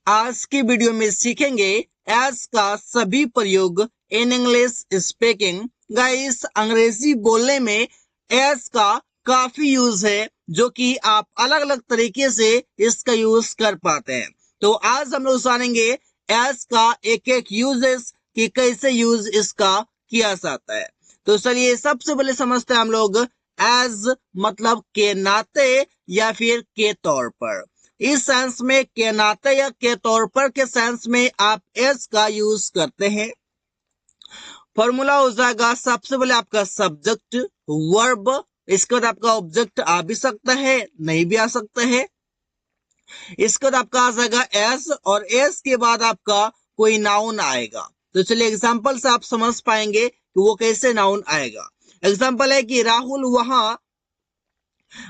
आज की वीडियो में सीखेंगे एज का सभी प्रयोग इन इंग्लिश स्पीकिंग। गाइस, अंग्रेजी बोलने में एज का काफी यूज है, जो कि आप अलग अलग तरीके से इसका यूज कर पाते हैं। तो आज हम लोग जानेंगे एज का एक एक यूजेस कि कैसे यूज इसका किया जाता है। तो चलिए सबसे पहले समझते हैं हम लोग एज मतलब के नाते या फिर के तौर पर। इस सेंस में के नाते या के तौर पर के सेंस में आप एज का यूज करते हैं। फॉर्मूला हो जाएगा सबसे पहले आपका सब्जेक्ट वर्ब, इसके बाद आपका ऑब्जेक्ट आ भी सकता है, नहीं भी आ सकता है। इसके बाद आपका आ जाएगा एज, और एज के बाद आपका कोई नाउन आएगा। तो चलिए एग्जांपल से आप समझ पाएंगे कि वो कैसे नाउन आएगा। एग्जांपल है कि राहुल वहां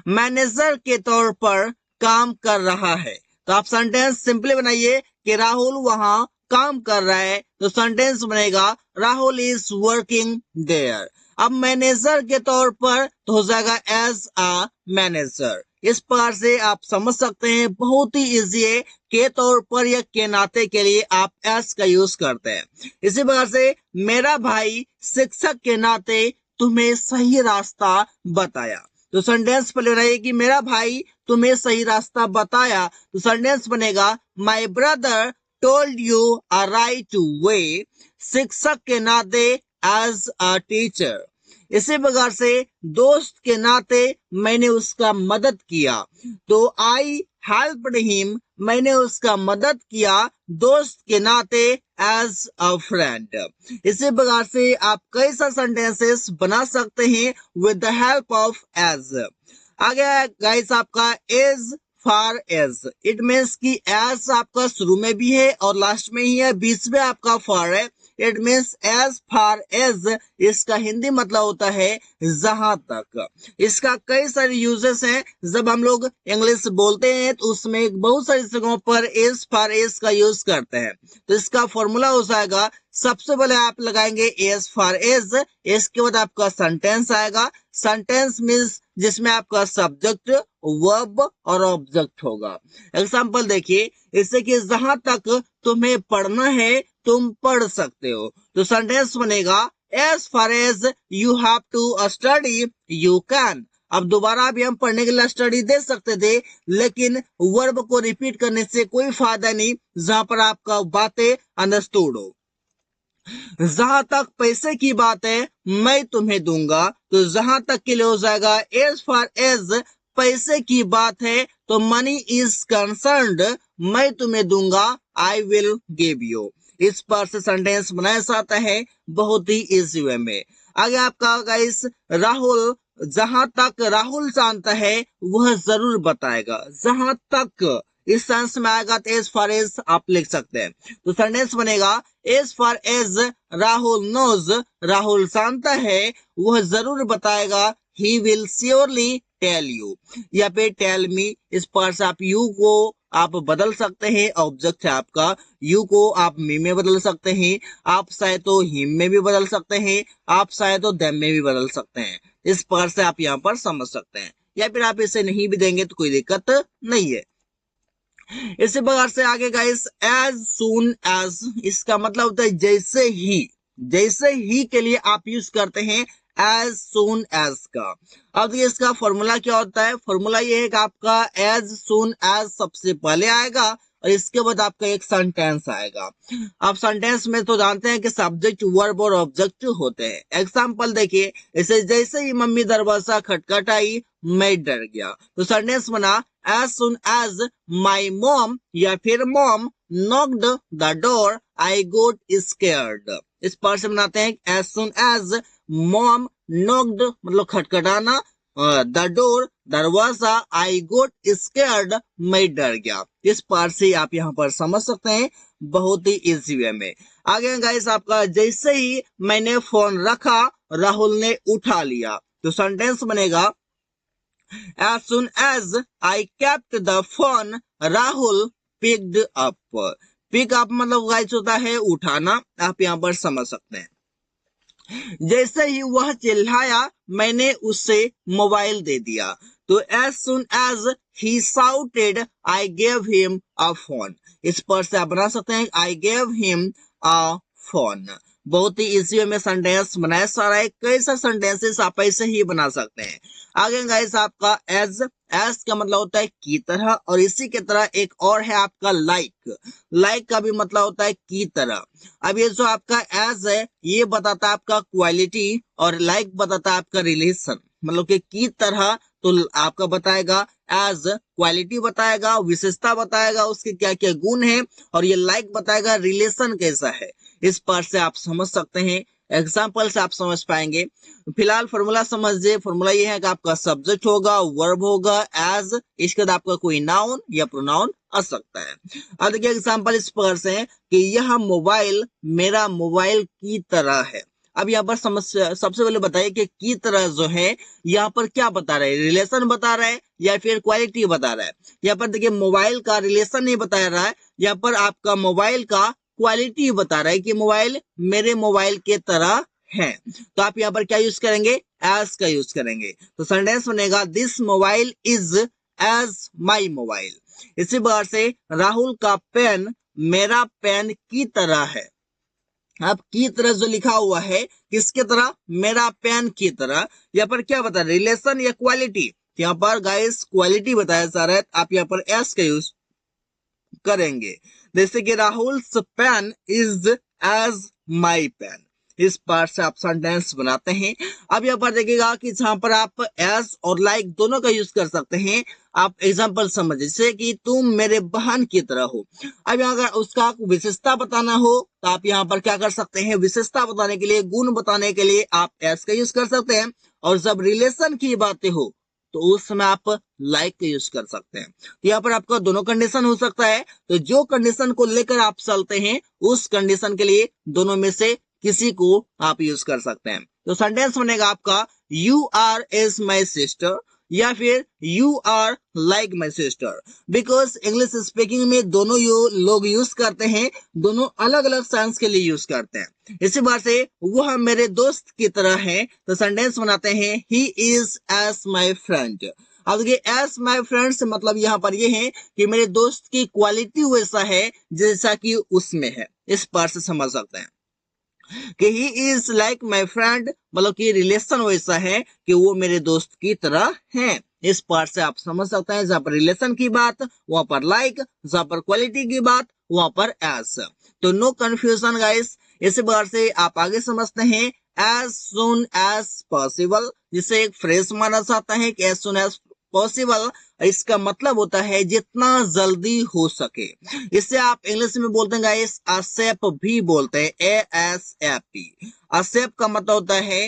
मैनेजर के तौर पर काम कर रहा है। तो आप सेंटेंस सिंपली बनाइए कि राहुल वहां काम कर रहा है, तो सेंटेंस बनेगा राहुल इज वर्किंग देयर। अब मैनेजर के तौर पर तो हो जाएगा एज अ मैनेजर। इस प्रकार से आप समझ सकते हैं, बहुत ही इजी है। के तौर पर या के नाते के लिए आप एज का यूज करते हैं। इसी प्रकार से मेरा भाई शिक्षक के नाते तुम्हें सही रास्ता बताया। तो सेंटेंस पहले बनाइए कि मेरा भाई तुम्हें सही रास्ता बताया। तो सेंटेंस बनेगा my brother told you a right way, शिक्षक के नाते एज अ टीचर। इसी प्रकार से दोस्त के नाते मैंने उसका मदद किया, तो आई हेल्प्ड हिम, मैंने उसका मदद किया दोस्त के नाते एज अ फ्रेंड। इसी प्रकार से आप कई सारे सेंटेंसेस बना सकते हैं with the help of as. आगे गाइस आपका as far as, it means कि एज आपका शुरू में भी है और लास्ट में ही है, बीच में आपका फार है। It means as far as, इसका हिंदी मतलब होता है जहां तक। इसका कई सारे यूजेस हैं। जब हम लोग इंग्लिश बोलते हैं तो उसमें बहुत सारी जगहों पर एज फार एज का यूज करते हैं। तो इसका फॉर्मूला हो जाएगा, सबसे पहले आप लगाएंगे एज फार एज, इसके बाद आपका सेंटेंस आएगा। सेंटेंस मीन्स जिसमें आपका सब्जेक्ट वर्ब और ऑब्जेक्ट होगा। एग्जाम्पल देखिए, इससे कि जहां तक तुम्हें पढ़ना है तुम पढ़ सकते हो। तो सेंटेंस बनेगा as far as you have to study you can. अब दोबारा भी हम पढ़ने के लिए स्टडी दे सकते थे, लेकिन वर्ब को रिपीट करने से कोई फायदा नहीं जहां पर आपका बातें अंडरस्टूड हो। जहां तक पैसे की बात है मैं तुम्हें दूंगा, तो जहां तक के लिए हो जाएगा एज फार एज पैसे की बात है तो मनी इज कंसर्न्ड, मैं तुम्हें दूंगा, आई विल गिव यू। इस पर से सेंटेंस बनाया जाता है बहुत ही इजी वे में। आगे आपका गाइस राहुल, जहां तक राहुल जानता है वह जरूर बताएगा। जहां तक इस सेंस में आएगा तो एज फार एज आप लिख सकते हैं। तो सेंटेंस बनेगा as far as Rahul knows, Rahul जानता है वह जरूर बताएगा, he will surely tell you या फिर टेल मी। इस पर से आप यू को आप बदल सकते हैं, ऑब्जेक्ट है आपका, यू को आप मी में बदल सकते हैं, आप चाहे तो हिम में भी बदल सकते हैं, आप चाहे तो देम में भी बदल सकते हैं। इस पर से आप यहाँ पर समझ सकते हैं, या फिर आप इसे नहीं भी देंगे तो कोई दिक्कत नहीं है। इसी प्रकार से आगे गाइस एज सून एज, इसका मतलब होता है जैसे ही। जैसे ही के लिए आप यूज करते हैं एज सून एज का। अब ये इसका फॉर्मूला क्या होता है? फॉर्मूला ये है कि आपका एज सून एज सबसे पहले आएगा और इसके बाद आपका एक सेंटेंस आएगा। आप सेंटेंस में तो जानते हैं कि सब्जेक्ट वर्ब और ऑब्जेक्ट होते हैं। एग्जांपल देखिए, इसे जैसे ही मम्मी दरवाजा खटखटाई मैं डर गया। तो सेंटेंस बना as soon as my mom या फिर mom knocked the door I got scared। इस पार्ट से बनाते हैं as soon as mom knocked मतलब खटखटाना, the door दरवाजा, I got scared मैं डर गया। इस पार्ट से आप यहाँ पर समझ सकते हैं बहुत ही इजी वे में। आगे गाइस आपका जैसे ही मैंने फोन रखा राहुल ने उठा लिया। तो सेंटेंस बनेगा as soon as I kept the phone Rahul picked up। Pick up मतलब गाइस होता है उठाना, आप यहाँ पर समझ सकते हैं। जैसे ही वह चिल्लाया मैंने उससे मोबाइल दे दिया। तो as soon as he shouted, I gave him a phone. इस पर से आप बना सकते हैं I gave him a phone. बहुत ही इजी वे में सेंटेंस बनाया सारा है। कई सारे सेंटेंसेस आप ऐसे ही बना सकते हैं। आगे गाइस आपका एज का मतलब होता है की तरह, और इसी के तरह एक और है आपका लाइक का भी मतलब होता है की तरह। अब ये जो आपका एज है ये बताता है आपका क्वालिटी, और लाइक बताता है आपका रिलेशन। मतलब की तरह तो आपका बताएगा एज क्वालिटी बताएगा, विशेषता बताएगा, उसके क्या क्या गुण है, और ये लाइक बताएगा रिलेशन कैसा है। इस पर से आप समझ सकते हैं, एग्जाम्पल से आप समझ पाएंगे। फिलहाल फॉर्मूला समझिए। फॉर्मूला ये है कि आपका सब्जेक्ट होगा, वर्ब होगा, एज, इसके बाद आपका कोई नाउन या प्रोनाउन आ सकता है। अब देखिए एग्जाम्पल इस प्रकार से है कि यह मोबाइल मेरा मोबाइल की तरह है। अब यहाँ पर समस्या सबसे पहले बताइए कि की तरह जो है यहाँ पर क्या बता रहा है, रिलेशन बता रहा है या फिर क्वालिटी बता रहा है। यहाँ पर देखिए मोबाइल का रिलेशन नहीं बता रहा है, यहाँ पर आपका मोबाइल का क्वालिटी बता रहा है कि मोबाइल मेरे मोबाइल के तरह है। तो आप यहाँ पर क्या यूज करेंगे, एज का यूज करेंगे। तो सेंटेंस बनेगा this mobile is as my mobile. इसी प्रकार से राहुल का पेन मेरा पेन की तरह है। अब की तरह जो लिखा हुआ है किसके तरह, मेरा पेन की तरह। यहाँ पर क्या बता रिलेशन या क्वालिटी, यहाँ पर गाइस क्वालिटी बताया जा रहा है। आप यहाँ पर एस का यूज करेंगे। जैसे कि Rahul pen is as my pen. इस पार्ट से आप सेंटेंस बनाते हैं। अब यहाँ पर देखिएगा कि जहां पर आप एस और लाइक दोनों का यूज कर सकते हैं। आप एग्जांपल समझ, जैसे कि तुम मेरे बहन की तरह हो। अब यहाँ अगर उसका विशेषता बताना हो तो आप यहाँ पर क्या कर सकते हैं, विशेषता बताने के लिए, गुण बताने के लिए आप एस का यूज कर सकते हैं। और जब रिलेशन की बातें हो तो उस समय आप लाइक का यूज कर सकते हैं। तो यहाँ पर आपका दोनों कंडीशन हो सकता है। तो जो कंडीशन को लेकर आप चलते हैं उस कंडीशन के लिए दोनों में से किसी को आप यूज कर सकते हैं। तो सेंटेंस बनेगा आपका you are as my sister, या फिर you are like my sister. Because English speaking में दोनों लोग यूज करते हैं, दोनों अलग अलग सेंस के लिए यूज करते हैं। इसी बात से वह मेरे दोस्त की तरह है। तो सेंटेंस बनाते हैं he is as my friend. अब देखिए एज माई फ्रेंड से मतलब यहाँ पर ये है कि मेरे दोस्त की क्वालिटी वैसा है जैसा कि उसमें है। इस पर से समझ सकते हैं कि he is like my friend, मतलब कि रिलेशन वैसा है कि वो मेरे दोस्त की तरह है। इस पार्ट से आप समझ सकते हैं, जहां पर रिलेशन की बात वहां पर लाइक, जहां पर क्वालिटी की बात वहां पर एज। तो नो कंफ्यूजन गाइस। इसी बार से आप आगे समझते हैं एज सुन एज पॉसिबल, जिसे एक फ्रेज माना जाता है कि एज सुन एज पॉसिबल। इसका मतलब होता है जितना जल्दी हो सके। इससे आप इंग्लिश में बोलते हैं गाइस असेप भी बोलते हैं, ASAP। असेप का मतलब होता है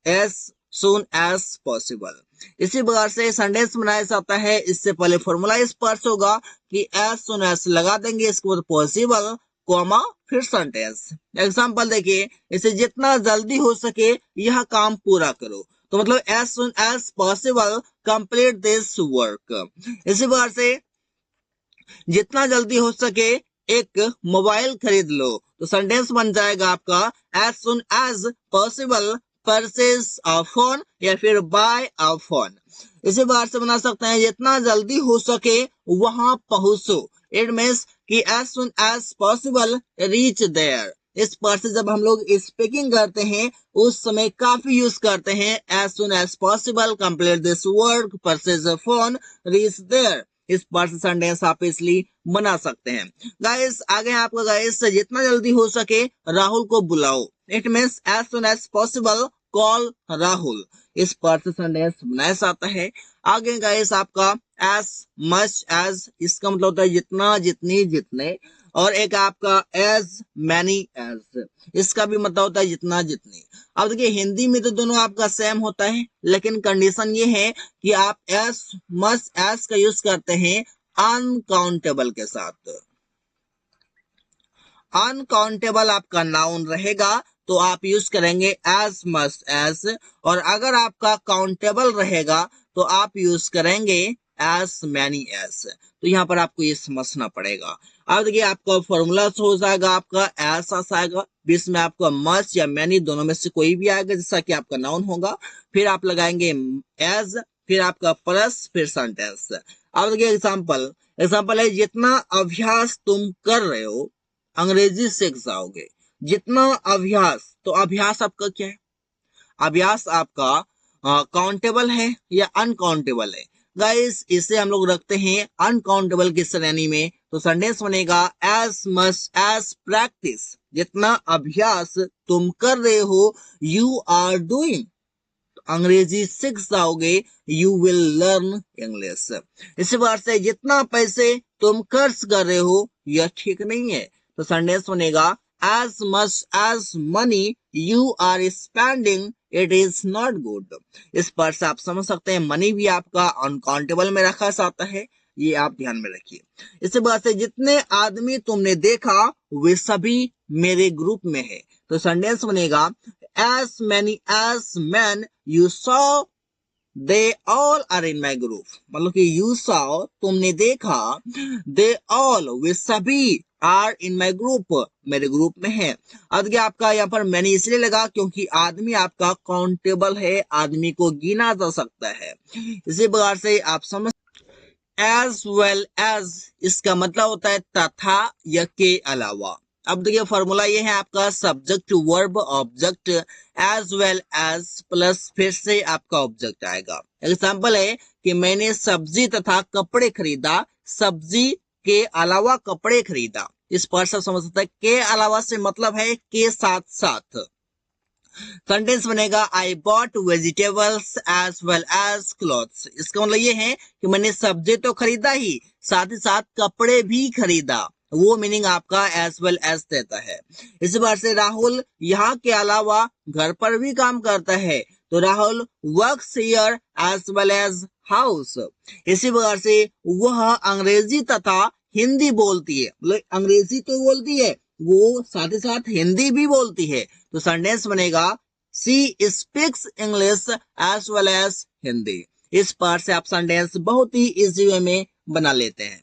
एज सुन एज पॉसिबल। इसी प्रकार से सेंटेंस बनाया जाता है। इससे पहले फॉर्मूला इस पर होगा कि एज सुन एज लगा देंगे, इसके बाद पॉसिबल कॉमा फिर सेंटेंस। एग्जांपल देखिए, इसे जितना जल्दी हो सके यह काम पूरा करो। तो मतलब as soon as possible complete this work. इसी प्रकार से जितना जल्दी हो सके एक मोबाइल खरीद लो। तो सेंटेंस बन जाएगा आपका as soon as possible purchase a phone, या फिर बाय अ फोन। इसी बार से बना सकते हैं जितना जल्दी हो सके वहां पहुंचो। इट मीन्स कि as soon as possible reach there. इस पर से जब हम लोग स्पीकिंग करते हैं उस समय काफी यूज करते हैं as soon as possible complete this work purchase a phone reach there. इस पर से सेंटेंस आप इसलिए बना सकते हैं। गाइस आगे आपका गाइस जितना जल्दी हो सके राहुल को बुलाओ। It means as soon as possible call Rahul. इस पर से सेंटेंस बनाया जाता है। आगे गाइस आपका एज मच एज, इसका मतलब होता है जितना, जितनी, जितने। और एक आपका एज मैनी एज, इसका भी मतलब होता है जितना, जितनी। अब देखिए हिंदी में तो दोनों आपका सेम होता है, लेकिन कंडीशन ये है कि आप एज मच एज का यूज करते हैं अनकाउंटेबल के साथ। अनकाउंटेबल आपका नाउन रहेगा तो आप यूज करेंगे एज मच एज, और अगर आपका काउंटेबल रहेगा तो आप यूज करेंगे एज मैनी एज। तो यहाँ पर आपको ये समझना पड़ेगा। अब देखिए आपका फॉर्मूला हो जाएगा आपका एज आएगा, बीच में आपका मच या मैनी दोनों में से कोई भी आएगा जैसा कि आपका नाउन होगा। फिर आप लगाएंगे एज, फिर आपका प्लस फिर सेंटेंस। अब देखिए एग्जाम्पल है जितना अभ्यास तुम कर रहे हो अंग्रेजी सीख जाओगे। जितना अभ्यास, तो अभ्यास आपका क्या है? अभ्यास आपका काउंटेबल है या अनकाउंटेबल है? गाइस इसे हम लोग रखते हैं अनकाउंटेबल की श्रेणी में, तो सेंटेंस बनेगा एज मच एज प्रैक्टिस। जितना अभ्यास तुम कर रहे हो यू आर डूइंग, अंग्रेजी सीख जाओगे, यू विल लर्न इंग्लिश। इसी बात से जितना पैसे तुम खर्च कर रहे हो यह ठीक नहीं है, तो सेंटेंस बनेगा as much as money you are spending it is not good. इस पर से आप समझ सकते हैं मनी भी आपका अनकाउंटेबल में रखा जाता है, ये आप ध्यान में रखिए। इसी बात से जितने आदमी तुमने देखा वे सभी मेरे ग्रुप में है, तो सेंटेंस बनेगा as many as men you saw they all are in my group। मतलब कि you saw तुमने देखा, they all वे सभी are in my group मेरे ग्रुप में है। अब आपका यहाँ पर मैंने इसलिए लगा क्योंकि आदमी आपका काउंटेबल है, आदमी को गिना जा सकता है। इसी प्रकार से आप समझ as well as इसका मतलब होता है तथा या के अलावा। अब देखिए फॉर्मूला ये है आपका subject verb object as well as plus फिर से आपका ऑब्जेक्ट आएगा। एग्जांपल है कि मैंने सब्जी तथा कपड़े खरीदा, सब्जी के अलावा कपड़े खरीदा। इस पर से समझ सकता है के अलावा से मतलब है के साथ साथ। सेंटेंस बनेगा I bought vegetables as well as clothes. इसका मतलब ये है कि मैंने सब्जी तो खरीदा ही, साथ ही साथ कपड़े भी खरीदा। वो मीनिंग आपका एज वेल एज देता है। इस बार से राहुल यहाँ के अलावा घर पर भी काम करता है, तो Rahul works here as well as house. इसी प्रकार से वह अंग्रेजी तथा हिंदी बोलती है, मतलब अंग्रेजी तो बोलती है, वो साथ ही साथ हिंदी भी बोलती है, तो सेंटेंस बनेगा she speaks English as well as Hindi. इस पार्ट से आप सेंटेंस बहुत ही इजी वे में बना लेते हैं।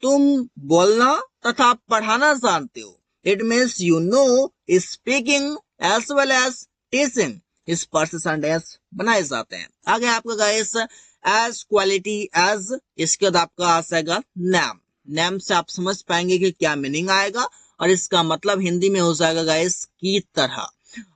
तुम बोलना तथा पढ़ाना जानते हो, it means you know speaking as well as teaching. इस पर से सेंटेंस बनाए जाते हैं। आगे आपका गाइस एज क्वालिटी एज, इसके बाद आपका आ जाएगा नाम। नाम से आप समझ पाएंगे कि क्या मीनिंग आएगा और इसका मतलब हिंदी में हो जाएगा गाइस की तरह।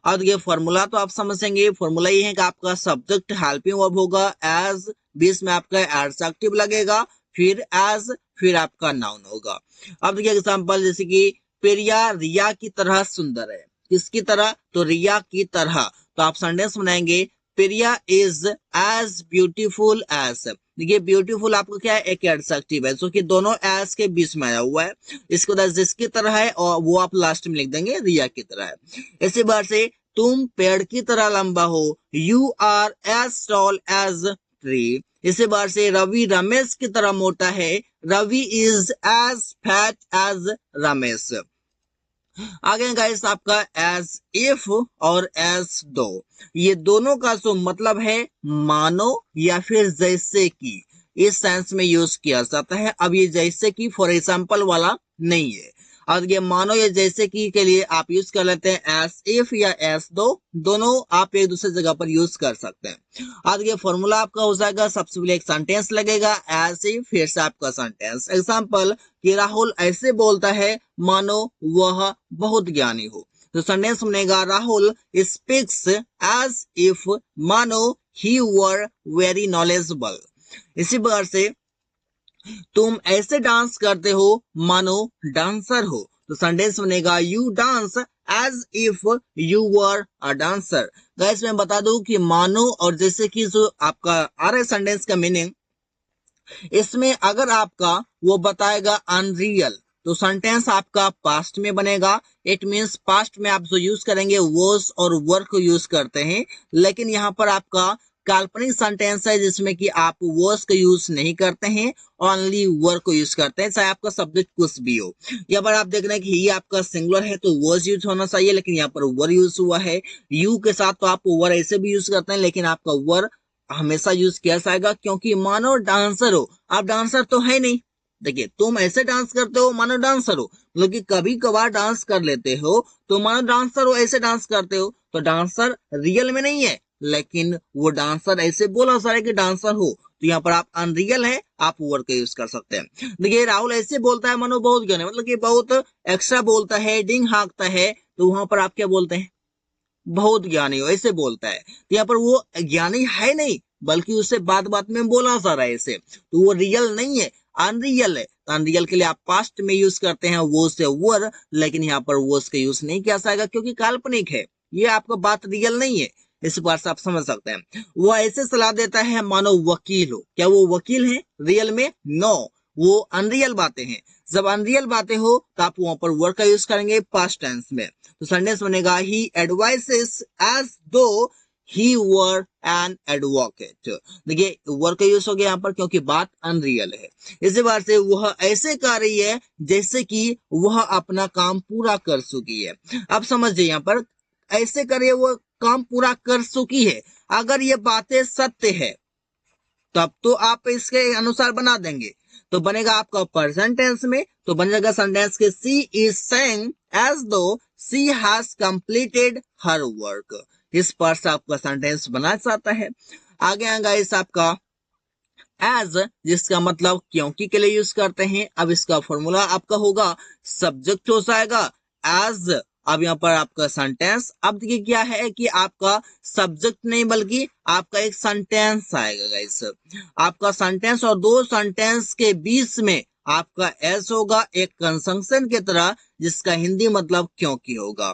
और ये फॉर्मूला तो आप समझेंगे, फॉर्मूला ये है कि आपका सब्जेक्ट हेल्पिंग वर्ब होगा एज, बीच में आपका एडजेक्टिव लगेगा, फिर एज, फिर आपका नाउन होगा। अब देखिए एग्जांपल जैसे कि प्रिया रिया की तरह सुंदर है। किसकी तरह? तो रिया की तरह। तो आप सेंटेंस बनाएंगे प्रिया इज एज ब्यूटीफुल एज। देखिए ब्यूटीफुल आपको क्या है? एक एडजेक्टिव है जो कि दोनों एज के बीच में आया हुआ है। इसको जिसकी तरह है और वो आप लास्ट में लिख देंगे रिया की तरह है। इसी बार से तुम पेड़ की तरह लंबा हो, you are as tall as tree. इसी बार से रवि रमेश की तरह मोटा है, Ravi is as fat as Ramesh. आगे गाइस आपका एज इफ और एज दो, ये दोनों का जो मतलब है मानो या फिर जैसे कि, इस सेंस में यूज किया जाता है। अब ये जैसे कि फॉर एग्जांपल वाला नहीं है, और ये मानो या जैसे कि के लिए आप यूज कर लेते हैं एज इफ या एज दो, दोनों आप एक दूसरे जगह पर यूज कर सकते हैं। और ये फॉर्मूला आपका हो जाएगा, सबसे पहले एक सेंटेंस लगेगा एज इफ, फिर से आपका सेंटेंस। एग्जांपल कि राहुल ऐसे बोलता है मानो वह बहुत ज्ञानी हो, तो सेंटेंस बनेगा राहुल स्पीक्स एज इफ मानो ही वर वेरी नॉलेजेबल। इसी प्रकार से तुम ऐसे डांस करते हो मानो डांसर हो, तो सेंटेंस बनेगा you dance as if you were a dancer. Guys मैं बता दूं कि मानो और जैसे कि जो आपका आ रहा है सेंटेंस का मीनिंग, इसमें अगर आपका वो बताएगा अनरियल, तो सेंटेंस आपका पास्ट में बनेगा। इट मींस पास्ट में आप जो यूज करेंगे वॉज और वर को यूज करते हैं, लेकिन यहाँ पर आपका काल्पनिक सेंटेंस है जिसमें कि आप वॉज का यूज नहीं करते हैं, ओनली वर को यूज करते हैं, चाहे आपका सब्जेक्ट कुछ भी हो। यहाँ पर आप देख रहे हैं कि ये आपका सिंगुलर है तो वॉज यूज होना चाहिए, लेकिन यहाँ पर वर यूज हुआ है। यू के साथ तो आप वर ऐसे भी यूज करते हैं, लेकिन आपका वर हमेशा यूज किया जाएगा क्योंकि मानो डांसर हो, आप डांसर तो है नहीं। देखिए तुम ऐसे डांस करते हो मानो डांसर हो, मतलब कि कभी कभार डांस कर लेते हो तो मानो डांसर हो, ऐसे डांस करते हो, तो डांसर रियल में नहीं है, लेकिन वो डांसर ऐसे बोला सा है कि डांसर हो, तो यहाँ पर आप अनरियल है, आप वर का यूज कर सकते हैं। देखिए राहुल ऐसे बोलता है मानो बहुत ज्ञानी, मतलब कि बहुत एक्स्ट्रा बोलता है, डिंग हाँकता है, तो वहां पर आप क्या बोलते हैं, बहुत ज्ञानी हो, ऐसे बोलता है। तो यहाँ पर वो ज्ञानी है नहीं, बल्कि उसे बात बात में बोला जा रहा है ऐसे, तो वो रियल नहीं है, अनरियल है। तो अनरियल के लिए आप पास्ट में यूज करते हैं वो से वर, लेकिन यहाँ पर वो उसका यूज नहीं किया जाएगा क्योंकि काल्पनिक है, ये आपका बात रियल नहीं है। इस बार से आप समझ सकते हैं। वो ऐसे सलाह देता है मानो वकील हो, क्या वो वकील है रियल में? नो, वो अनरियल बातें हैं। जब अनरियल बातें हो तो आप वहां पर वर्ड का यूज करेंगे पास्ट टेंस में, तो सेंटेंस बनेगा ही एडवाइसेस एज दो ही वर एन एडवोकेट। देखिए वर्ड का यूज हो गया यहाँ पर क्योंकि बात अनरियल है। इसी बार से वह ऐसे कर रही है जैसे कि वह अपना काम पूरा कर चुकी है। अब समझिए यहाँ पर ऐसे कर रही है, वो काम पूरा कर चुकी है। अगर ये बातें सत्य है तब तो आप इसके अनुसार बना देंगे, तो बनेगा आपका प्रेजेंट टेंस में, तो बन जाएगा सेंटेंस के सी इज सेइंग एज दो सी हैज कंप्लीटेड हर वर्क। इस पर से आपका सेंटेंस बना जाता है। आगे आएगा इस आपका एज, जिसका मतलब क्योंकि के लिए यूज करते हैं। अब इसका फॉर्मूला आपका होगा सब्जेक्ट हो जाएगा एज, अब यहाँ पर आपका सेंटेंस। अब देखिए क्या है कि आपका सब्जेक्ट नहीं बल्कि आपका एक सेंटेंस आएगा गाइस, आपका सेंटेंस और दो सेंटेंस के बीच में आपका एस होगा एक कंजंक्शन की तरह, जिसका हिंदी मतलब क्योंकि होगा।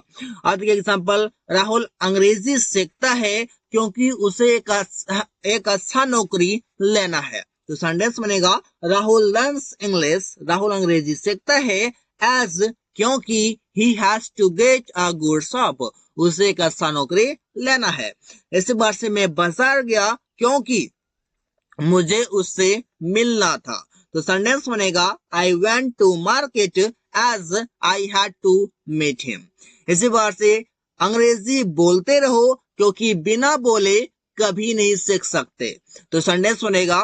अब देखिए एग्जांपल, राहुल अंग्रेजी सीखता है क्योंकि उसे एक अच्छा नौकरी लेना है, तो सेंटेंस बनेगा राहुल लर्न्स इंग्लिश, राहुल अंग्रेजी सीखता है एज क्योंकि he has to get a good job, उसे एक अच्छा नौकरी लेना है। इसी बार से मैं बाजार गया क्योंकि मुझे उससे मिलना था, तो सेंटेंस बनेगा I went to market as I had to meet him. इसी बार से अंग्रेजी बोलते रहो क्योंकि बिना बोले कभी नहीं सीख सकते, तो सेंटेंस बनेगा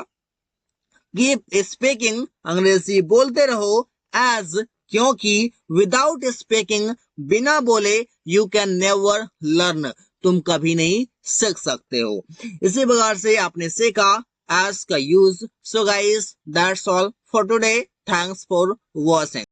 कीप स्पीकिंग, अंग्रेजी बोलते रहो एज क्योंकि विदाउट स्पीकिंग, बिना बोले यू कैन नेवर लर्न, तुम कभी नहीं सीख सकते हो। इसी प्रकार से आपने सीखा एज का use. So guys that's all for today, thanks for watching.